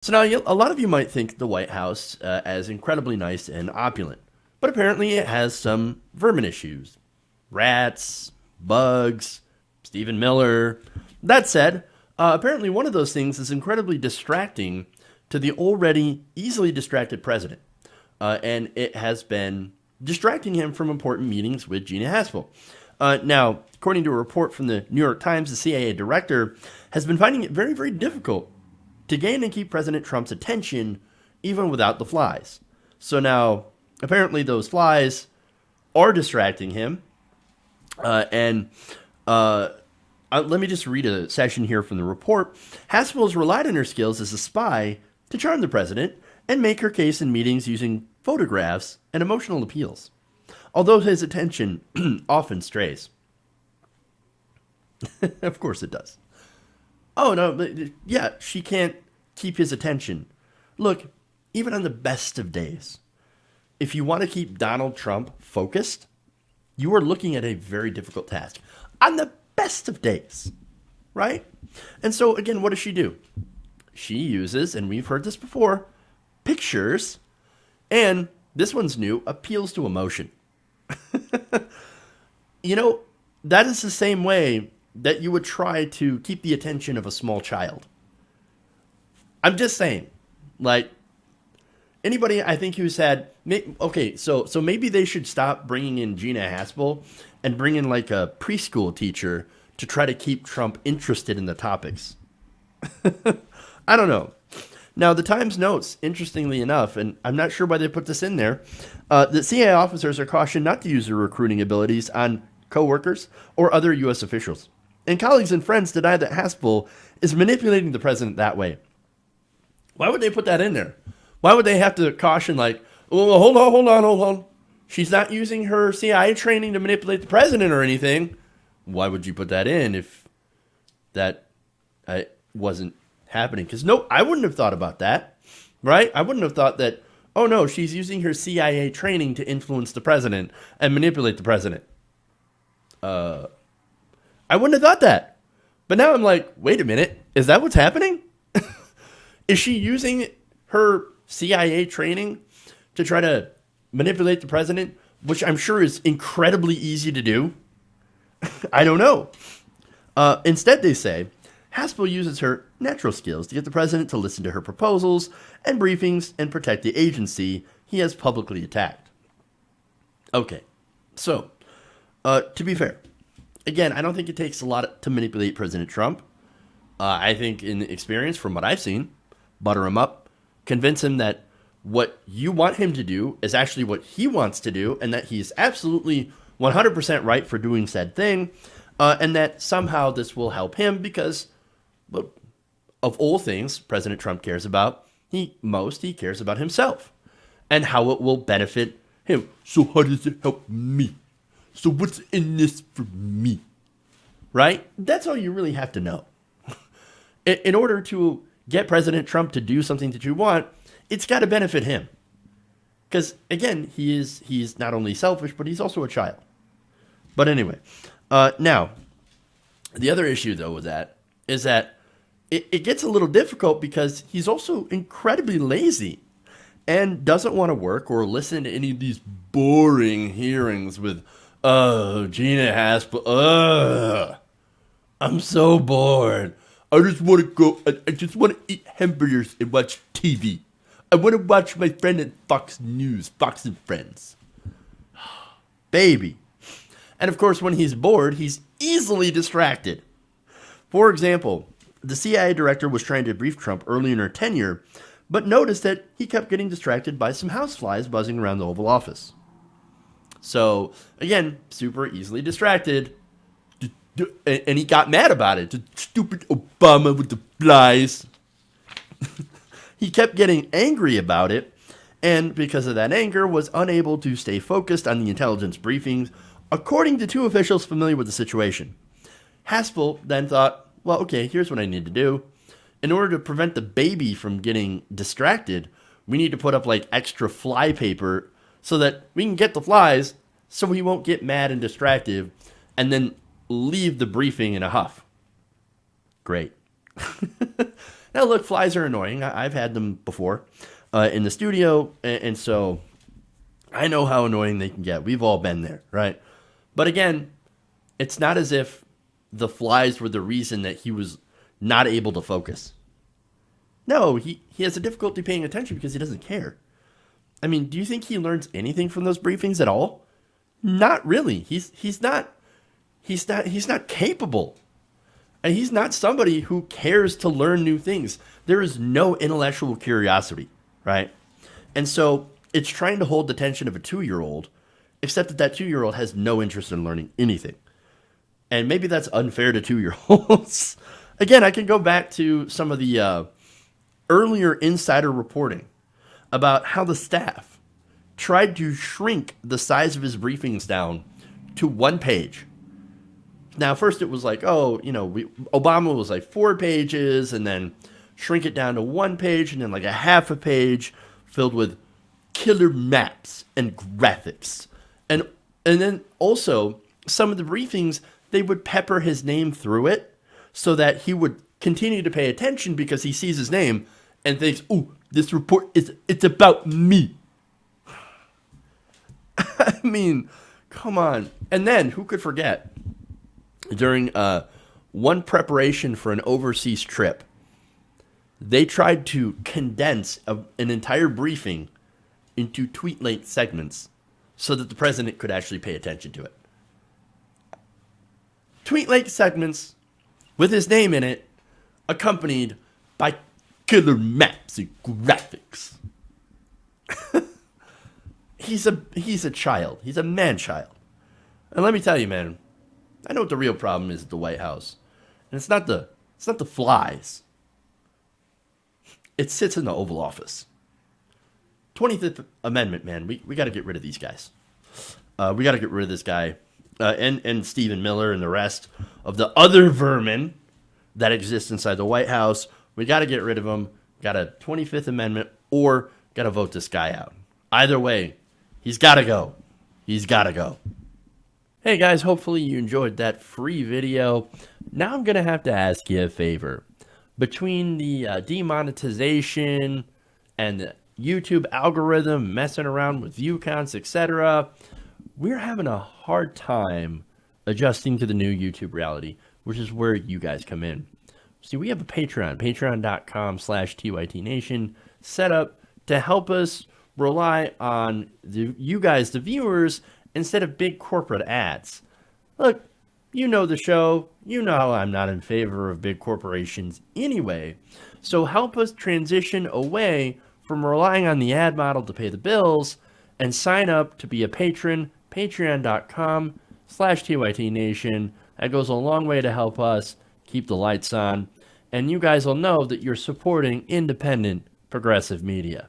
So now a lot of you might think the White House as incredibly nice and opulent, but apparently it has some vermin issues. Rats, bugs, Stephen Miller. That said, apparently one of those things is incredibly distracting to the already easily distracted president. And it has been distracting him from important meetings with Gina Haspel. Now, according to a report from the New York Times, the CIA director has been finding it very, very difficult to gain and keep President Trump's attention even without the flies. So now, apparently, those flies are distracting him. And let me just read a section here from the report. Haspel has relied on her skills as a spy to charm the president and make her case in meetings using photographs and emotional appeals, although his attention often strays. Of course it does. Oh, no, but yeah, she can't keep his attention. Look, even on the best of days, if you want to keep Donald Trump focused, you are looking at a very difficult task. On the best of days, right? And so, again, what does she do? She uses, and we've heard this before, pictures, and this one's new, appeals to emotion. You know, that is the same way that you would try to keep the attention of a small child. I'm just saying, like, anybody I think who's had, okay, so maybe they should stop bringing in Gina Haspel and bring in like a preschool teacher to try to keep Trump interested in the topics. I don't know. Now, the Times notes, interestingly enough, and I'm not sure why they put this in there, that CIA officers are cautioned not to use their recruiting abilities on coworkers or other U.S. officials. And colleagues and friends deny that Haspel is manipulating the president that way. Why would they put that in there? Why would they have to caution, like, oh, hold on. She's not using her CIA training to manipulate the president or anything. Why would you put that in if that wasn't happening? Because no, I wouldn't have thought about that, right? I wouldn't have thought that, oh no, she's using her CIA training to influence the president and manipulate the president. I wouldn't have thought that. But now I'm like, wait a minute, is that what's happening? Is she using her CIA training to try to manipulate the president, which I'm sure is incredibly easy to do? I don't know. Instead, they say, Haspel uses her natural skills to get the president to listen to her proposals and briefings and protect the agency he has publicly attacked. Okay, so, to be fair, again, I don't think it takes a lot to manipulate President Trump. I think in experience, from what I've seen, butter him up, convince him that what you want him to do is actually what he wants to do, and that he's absolutely 100% right for doing said thing, and that somehow this will help him because, well, of all things President Trump cares about, he cares about himself and how it will benefit him. So how does it help me? So what's in this for me? Right? That's all you really have to know. In order to get President Trump to do something that you want, it's got to benefit him. Because, again, he's not only selfish, but he's also a child. But anyway, now, the other issue, though, with that is that it gets a little difficult because he's also incredibly lazy and doesn't want to work or listen to any of these boring hearings with, Gina Haspel, I'm so bored. I just want to go, I just want to eat hamburgers and watch TV. I want to watch my friend at Fox News, Fox and Friends. Baby. And of course, when he's bored, he's easily distracted. For example, the CIA director was trying to brief Trump early in her tenure, but noticed that he kept getting distracted by some houseflies buzzing around the Oval Office. So, again, super easily distracted. And he got mad about it. The stupid Obama with the flies. He kept getting angry about it, and because of that anger, was unable to stay focused on the intelligence briefings, according to two officials familiar with the situation. Haspel then thought, well, okay, here's what I need to do. In order to prevent the baby from getting distracted, we need to put up like extra fly paper so that we can get the flies so he won't get mad and distracted and then leave the briefing in a huff. Great. Now, look, flies are annoying. I've had them before in the studio, and so I know how annoying they can get. We've all been there, right? But again, it's not as if the flies were the reason that he was not able to focus. No, he has a difficulty paying attention because he doesn't care. I mean, do you think he learns anything from those briefings at all? Not really. He's not capable. And he's not somebody who cares to learn new things. There is no intellectual curiosity, right? And so it's trying to hold the attention of a 2-year-old, except that 2-year-old has no interest in learning anything. And maybe that's unfair to 2-year-olds. Again, I can go back to some of the earlier insider reporting about how the staff tried to shrink the size of his briefings down to 1 page. Now, first it was like, Obama was like 4 pages, and then shrink it down to 1 page, and then like a half a page filled with killer maps and graphics. And then also, some of the briefings, they would pepper his name through it so that he would continue to pay attention because he sees his name and thinks, ooh, this report, it's about me. I mean, come on. And then, who could forget, during one preparation for an overseas trip, they tried to condense an entire briefing into tweet-length segments so that the president could actually pay attention to it. Tweet-length segments with his name in it, accompanied by killer maps and graphics. He's a child. He's a man-child. And let me tell you, man, I know what the real problem is at the White House. And it's not the flies. It sits in the Oval Office. 25th Amendment, man. We got to get rid of these guys. We got to get rid of this guy and Stephen Miller and the rest of the other vermin that exist inside the White House. We got to get rid of them. Got a 25th Amendment, or got to vote this guy out. Either way, he's got to go. He's got to go. Hey guys, hopefully you enjoyed that free video. Now I'm going to have to ask you a favor. Between the demonetization and the YouTube algorithm messing around with view counts, etc., we're having a hard time adjusting to the new YouTube reality, which is where you guys come in. See, we have a Patreon, patreon.com/TYTNation, set up to help us rely on you guys, the viewers, instead of big corporate ads. Look, you know the show. You know I'm not in favor of big corporations anyway. So help us transition away from relying on the ad model to pay the bills and sign up to be a patron, patreon.com/TYTNation. That goes a long way to help us keep the lights on. And you guys will know that you're supporting independent, progressive media.